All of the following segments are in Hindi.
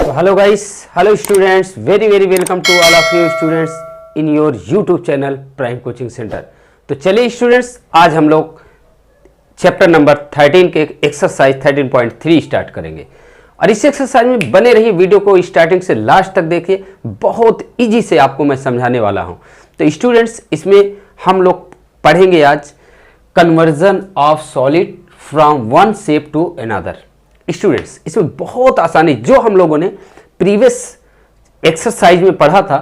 So hello guys, hello students, very welcome to all of you students in your YouTube channel prime coaching centre. तो चलिए स्टूडेंट्स, आज हम लोग चैप्टर नंबर 13 के एक्सरसाइज 13.3 स्टार्ट करेंगे और इस एक्सरसाइज में बने रहिए, वीडियो को स्टार्टिंग से लास्ट तक देखिए, बहुत इजी से आपको मैं समझाने वाला हूं। तो स्टूडेंट्स, इसमें हम लोग पढ़ेंगे आज conversion of solid from one shape to another. Students, इसमें बहुत आसानी, जो हम लोगों ने प्रीवियस एक्सरसाइज में पढ़ा था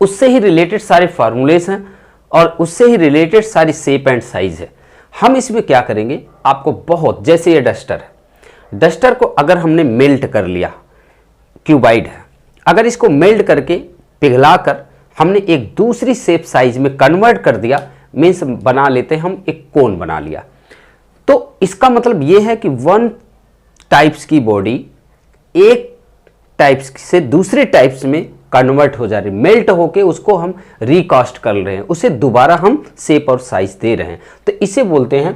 उससे ही रिलेटेड सारे फार्मूलेस हैं और उससे ही रिलेटेड सारी शेप एंड साइज है। हम इसमें क्या करेंगे, आपको बहुत, जैसे ये डस्टर है, डस्टर को अगर हमने मेल्ट कर लिया, क्यूबाइड है, अगर इसको मेल्ट करके पिघलाकर हमने एक दूसरी शेप साइज में कन्वर्ट कर दिया, मीन्स बना लेते हैं हम एक कोन बना लिया, तो इसका मतलब ये है कि वन टाइप्स की बॉडी एक टाइप्स से दूसरे टाइप्स में कन्वर्ट हो जा रही, मेल्ट होके उसको हम रिकास्ट कर रहे हैं, उसे दोबारा हम शेप और साइज दे रहे हैं। तो इसे बोलते हैं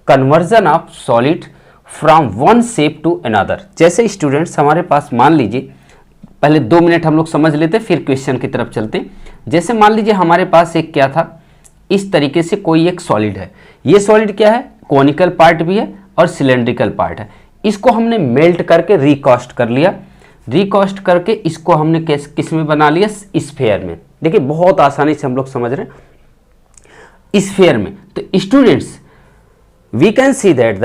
conversion of solid from one shape to another. जैसे स्टूडेंट्स, हमारे पास मान लीजिए, पहले 2 मिनट हम लोग समझ लेते फिर क्वेश्चन की तरफ चलते। जैसे मान लीजिए हमारे पास एक क्या था, इस तरीके से कोई एक सॉलिड है। ये सॉलिड क्या है, कॉनिकल पार्ट भी है और सिलेंड्रिकल पार्ट है। इसको हमने मेल्ट करके रिकास्ट कर लिया, रिकास्ट करके इसको हमने किस में बना लिया, स्फीयर में। देखिए बहुत आसानी से हम लोग समझ रहे हैं, स्फीयर में। तो students, we can see that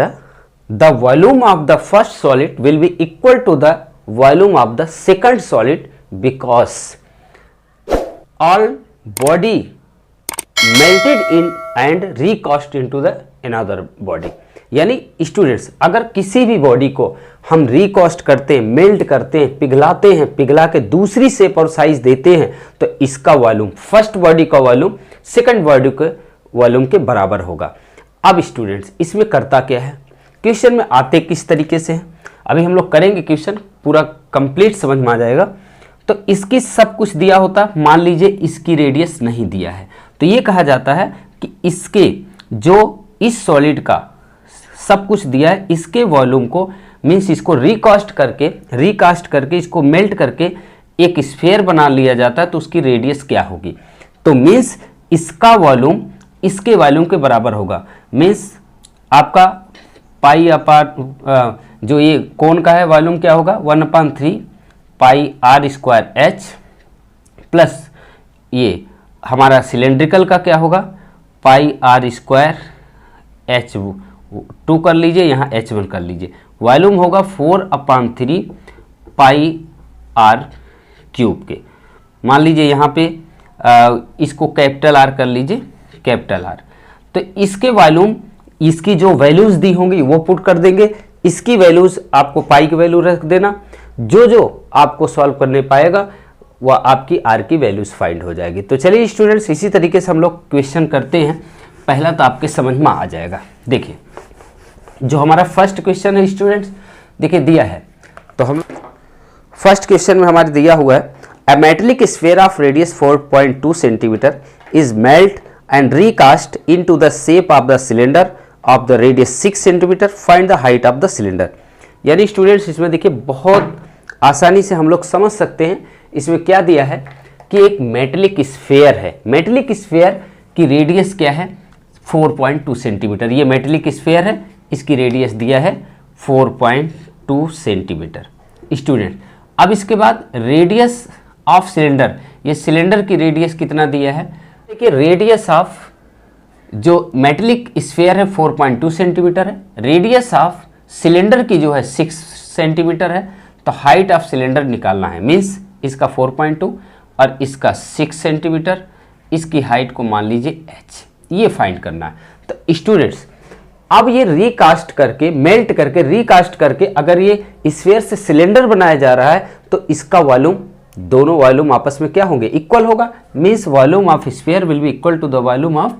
the volume of the first solid will be equal to the volume of the second solid because all body melted in and recast into the another body. यानी स्टूडेंट्स, अगर किसी भी बॉडी को हम रिकास्ट करते हैं, मेल्ट करते हैं, पिघलाते हैं, पिघला के दूसरी शेप और साइज देते हैं, तो इसका वॉल्यूम, फर्स्ट बॉडी का वॉल्यूम सेकंड बॉडी के वॉल्यूम के बराबर होगा। अब स्टूडेंट्स, इसमें करता क्या है, क्वेश्चन में आते किस तरीके से हैं, अभी हम लोग करेंगे, क्वेश्चन पूरा कंप्लीट समझ में आ जाएगा। तो इसकी सब कुछ दिया होता, मान लीजिए इसकी रेडियस नहीं दिया है, तो ये कहा जाता है कि इसके जो इस सॉलिड का सब कुछ दिया है, इसके वॉल्यूम को, मीन्स इसको रिकास्ट करके इसको मेल्ट करके एक स्फीयर बना लिया जाता है, तो उसकी रेडियस क्या होगी, तो मीन्स इसका वॉल्यूम इसके वॉल्यूम के बराबर होगा। मीन्स आपका पाई अपार जो ये कोन का है वॉल्यूम क्या होगा, 1/3 पाई आर स्क्वायर एच प्लस ये हमारा सिलेंड्रिकल का क्या होगा, पाई आर स्क्वायर एच 2 कर लीजिए, यहाँ H1 कर लीजिए, वॉल्यूम होगा 4/3 पाई आर क्यूब के। मान लीजिए यहाँ पे इसको कैपिटल आर कर लीजिए, कैपिटल आर। तो इसके वॉल्यूम, इसकी जो वैल्यूज़ दी होंगी वो पुट कर देंगे, इसकी वैल्यूज़ आपको पाई की वैल्यू रख देना, जो आपको सॉल्व करने पाएगा वह आपकी आर की वैल्यूज़ फाइंड हो जाएगी। तो चलिए स्टूडेंट्स, इसी तरीके से हम लोग क्वेश्चन करते हैं। पहला तो आपके समझ में आ जाएगा। देखिए जो हमारा फर्स्ट क्वेश्चन है स्टूडेंट्स, देखिए दिया है, तो हम फर्स्ट क्वेश्चन में हमारे दिया हुआ है, a metallic sphere of radius 4.2 centimetre is melt and recast into the shape of the cylinder of the radius 6 centimetre, find the height of the cylinder. यानी स्टूडेंट्स, इसमें देखिए बहुत आसानी से हम लोग समझ सकते हैं। इसमें क्या दिया है कि एक मेटेलिक स्फीयर है, मेटेलिक स्फीयर की रेडियस क्या है, 4.2 सेंटीमीटर। ये मेटेलिक स्फीयर है, इसकी रेडियस दिया है 4.2 सेंटीमीटर। स्टूडेंट, अब इसके बाद रेडियस ऑफ सिलेंडर, ये सिलेंडर की रेडियस कितना दिया है, देखिए रेडियस ऑफ जो मेटेलिक स्फीयर है 4.2 सेंटीमीटर है, रेडियस ऑफ सिलेंडर की जो है 6 सेंटीमीटर है, तो हाइट ऑफ सिलेंडर निकालना है। मीन्स इसका 4.2 और इसका 6 सेंटीमीटर, इसकी हाइट को मान लीजिए h, ये फाइंड करना है। तो स्टूडेंट्स, अब ये रिकास्ट करके, मेल्ट करके, रिकास्ट करके अगर ये स्फीयर से सिलेंडर बनाया जा रहा है, तो इसका वॉल्यूम, दोनों वॉल्यूम आपस में क्या होंगे, इक्वल होगा। Means volume of sphere will be equal to the volume of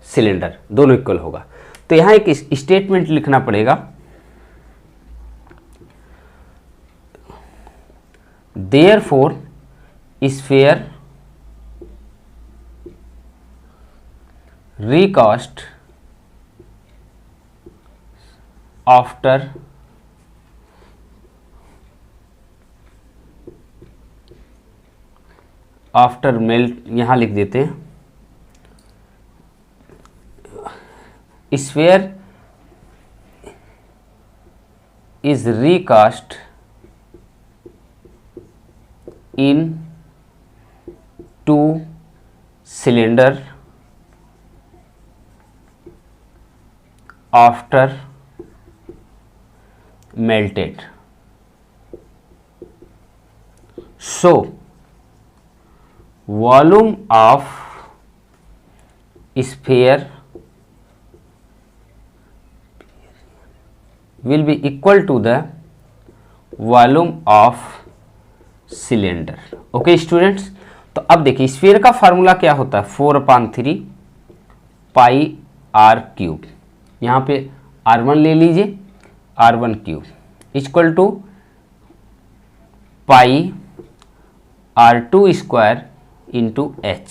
cylinder, दोनों इक्वल होगा। तो यहाँ एक स्टेटमेंट लिखना पड़ेगा, therefore sphere recast after after melt, यहाँ लिख देते हैं sphere is recast into cylinder after melted. So volume of sphere will be equal to the volume of cylinder. Okay students, तो अब देखिए स्फीयर का फार्मूला क्या होता है, 4/3 पाई आर क्यूब, यहाँ पे R1 ले लीजिए, R1 cube equal to pi R2 square into H.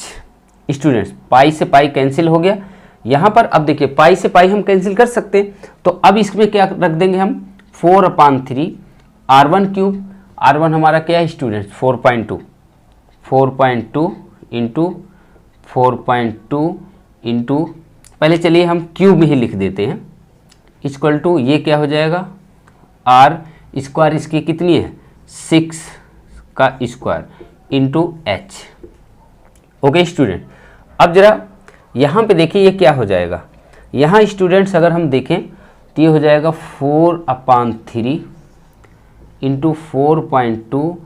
Students pi से पाई कैंसिल हो गया, यहाँ पर अब देखिए पाई से पाई हम कैंसिल कर सकते हैं, तो अब इसमें क्या रख देंगे हम 4/3 R1 क्यूब, R1 हमारा क्या है स्टूडेंट्स 4.2 इंटू 4.2 इंटू, पहले चलिए हम क्यूब में ही लिख देते हैं, इक्वल टू ये क्या हो जाएगा आर स्क्वायर, इसकी कितनी है 6 का square into H. Okay student, अब जरा यहाँ पे देखिए ये क्या हो जाएगा, यहाँ स्टूडेंट्स अगर हम देखें तो ये हो जाएगा 4/3 into 4.2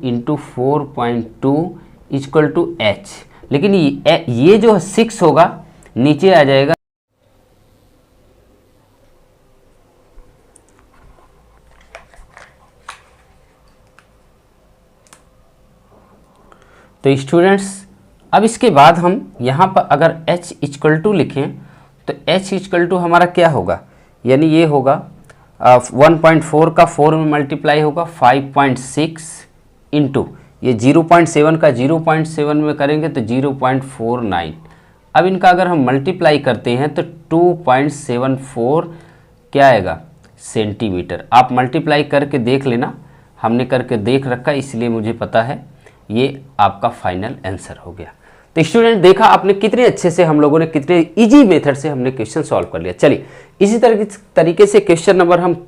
into 4.2 equal to h, लेकिन ये जो 6 होगा नीचे आ जाएगा, तो स्टूडेंट्स अब इसके बाद हम यहाँ पर अगर h इक्वल टू लिखें तो h इक्वल टू हमारा क्या होगा, यानी ये होगा 1.4 का 4 में मल्टीप्लाई होगा 5.6 इंटू ये 0.7 का 0.7 में करेंगे तो 0.49। अब इनका अगर हम मल्टीप्लाई करते हैं तो 2.74 क्या आएगा सेंटीमीटर। आप मल्टीप्लाई करके देख लेना, हमने करके देख रखा इसलिए मुझे पता है, ये आपका फाइनल आंसर हो गया। तो स्टूडेंट देखा आपने कितने अच्छे से हम लोगों ने कितने इजी मेथड से हमने क्वेश्चन सॉल्व कर लिया। चलिए इसी तरीके से क्वेश्चन नंबर हम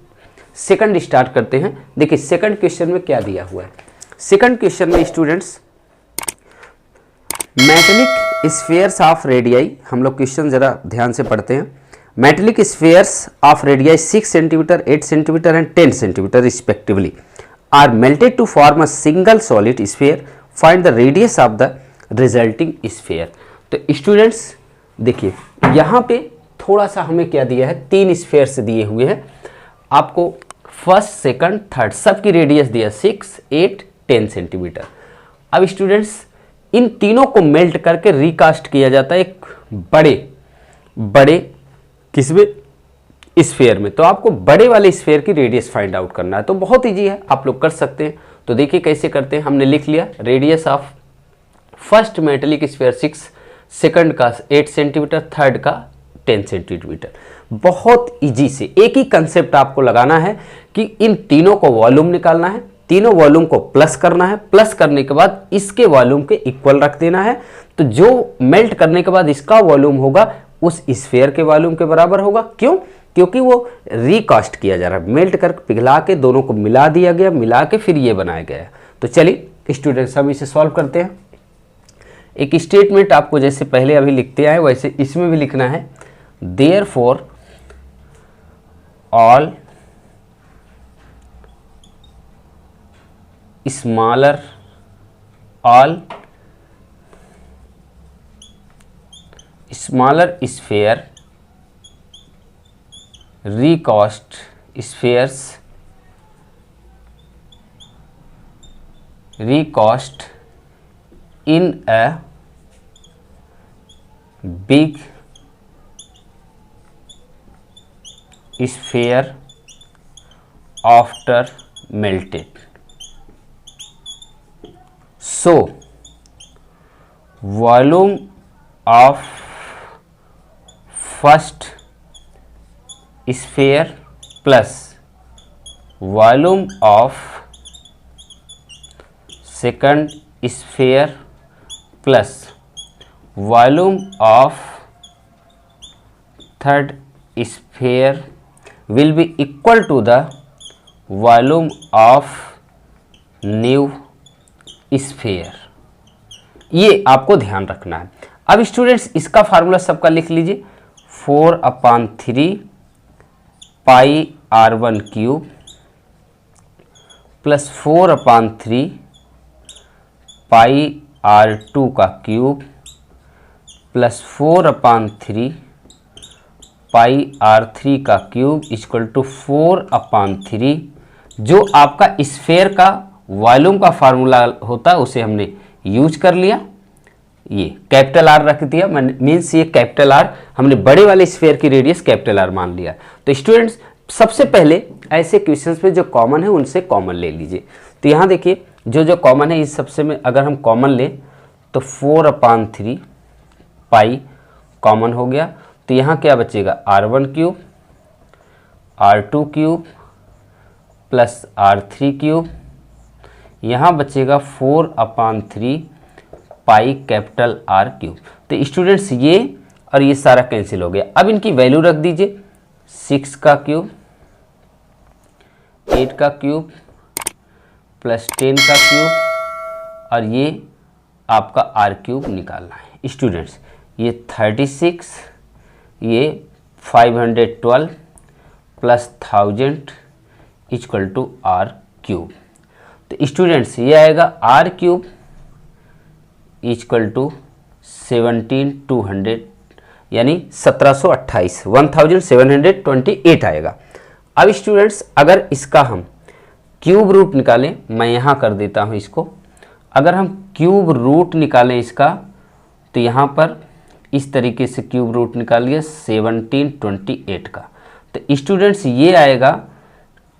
सेकंड स्टार्ट करते हैं। देखिए सेकंड क्वेश्चन में क्या दिया हुआ है, सेकंड क्वेश्चन में students metallic spheres of radii, हम लोग क्वेश्चन जरा ध्यान से पढ़ते हैं। Metallic spheres of radii 6 centimetre 8 centimetre and 10 centimetre respectively are melted to form a single solid sphere. Find the radius of the resulting sphere. तो स्टूडेंट्स देखिए यहाँ पे थोड़ा सा हमें क्या दिया है, 3 स्फीयर्स दिए हुए हैं आपको, फर्स्ट सेकंड थर्ड, सबकी रेडियस दिया 6 8 10 सेंटीमीटर। अब स्टूडेंट्स इन तीनों को मेल्ट करके रिकास्ट किया जाता है एक बड़े किसमें स्फीयर में। तो आपको बड़े वाले स्फीयर की रेडियस फाइंड आउट करना है, तो बहुत इजी है, आप लोग कर सकते हैं। तो देखिए कैसे करते हैं, हमने लिख लिया radius of first metallic sphere 6, second का 8 सेंटीमीटर, थर्ड का 10 सेंटीमीटर। बहुत इजी से एक ही कंसेप्ट आपको लगाना है कि इन तीनों को वॉल्यूम निकालना है, तीनों वॉल्यूम को प्लस करना है, प्लस करने के बाद इसके वॉल्यूम के इक्वल रख देना है, तो जो मेल्ट करने के बाद इसका वॉल्यूम होगा उस स्फीयर के वॉल्यूम के बराबर होगा। क्यों? क्योंकि वो रिकास्ट किया जा रहा है, मेल्ट कर पिघला के दोनों को मिला दिया गया, मिला के फिर ये बनाया गया। तो चलिए स्टूडेंट्स हम इसे सॉल्व करते हैं। एक स्टेटमेंट आपको जैसे पहले अभी लिखते आए वैसे इसमें भी लिखना है, therefore all smaller sphere recast spheres recast in a big sphere after melted. So volume of first sphere plus volume of second sphere plus volume of third sphere will be equal to the volume of new sphere. ये आपको ध्यान रखना है। अब स्टूडेंट्स इसका फार्मूला सबका लिख लीजिए, 4/3 पाई r1 क्यूब प्लस 4/3 पाई r2 का क्यूब प्लस 4/3 पाई r3 का क्यूब इक्वल टू 4/3 जो आपका स्फीयर का वॉल्यूम का फार्मूला होता है उसे हमने यूज कर लिया, ये कैपिटल आर रख दिया, मीन्स ये कैपिटल आर हमने बड़े वाले स्फीयर की रेडियस कैपिटल आर मान लिया। तो स्टूडेंट्स सबसे पहले ऐसे क्वेश्चंस में जो कॉमन है उनसे कॉमन ले लीजिए। तो यहाँ देखिए जो कॉमन है इस सबसे में अगर हम कॉमन लें तो 4/3 पाई कॉमन हो गया। तो यहाँ क्या बचेगा, r1 cube r2 cube plus r3 cube, यहाँ बचेगा 4/3 पाई कैपिटल आर क्यूब। तो स्टूडेंट्स ये और ये सारा कैंसिल हो गया। अब इनकी वैल्यू रख दीजिए, 6 का क्यूब 8 का क्यूब प्लस 10 का क्यूब और ये आपका आर क्यूब निकालना है। स्टूडेंट्स ये 36, ये 512 plus 1000 equal to r cube. तो स्टूडेंट्स ये आएगा आर क्यूब इक्वल टू 17,200 यानी 1728 1728 आएगा। अब स्टूडेंट्स अगर इसका हम क्यूब रूट निकालें, मैं यहाँ कर देता हूँ इसको, अगर हम क्यूब रूट निकालें इसका तो यहाँ पर इस तरीके से क्यूब रूट निकालिए 1728 का। तो स्टूडेंट्स ये आएगा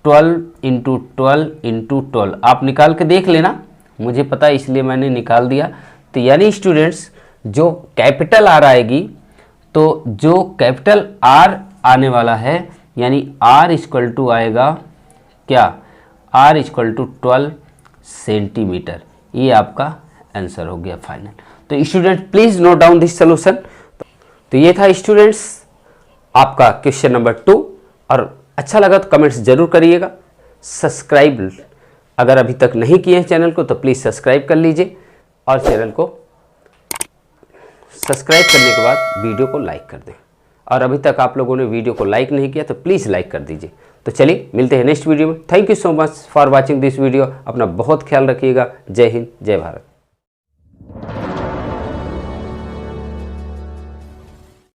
12 × 12 × 12, आप निकाल के देख लेना, मुझे पता है इसलिए मैंने निकाल दिया। तो यानी स्टूडेंट्स जो कैपिटल आर आएगी, तो जो कैपिटल आर आने वाला है यानी आर इक्वल टू आएगा क्या, आर इक्वल टू 12 सेंटीमीटर। ये आपका आंसर हो गया फाइनल। तो student please note down this solution. तो ये था स्टूडेंट्स आपका क्वेश्चन नंबर 2, और अच्छा लगा तो कमेंट्स जरूर करिएगा। सब्सक्राइब अगर अभी तक नहीं किए हैं चैनल को तो प्लीज़ सब्सक्राइब कर लीजिए, और चैनल को सब्सक्राइब करने के बाद वीडियो को लाइक कर दें। और अभी तक आप लोगों ने वीडियो को लाइक नहीं किया तो प्लीज़ लाइक कर दीजिए। तो चलिए मिलते हैं नेक्स्ट वीडियो में। Thank you so much for watching this video. अपना बहुत ख्याल रखिएगा। जय हिंद, जय भारत।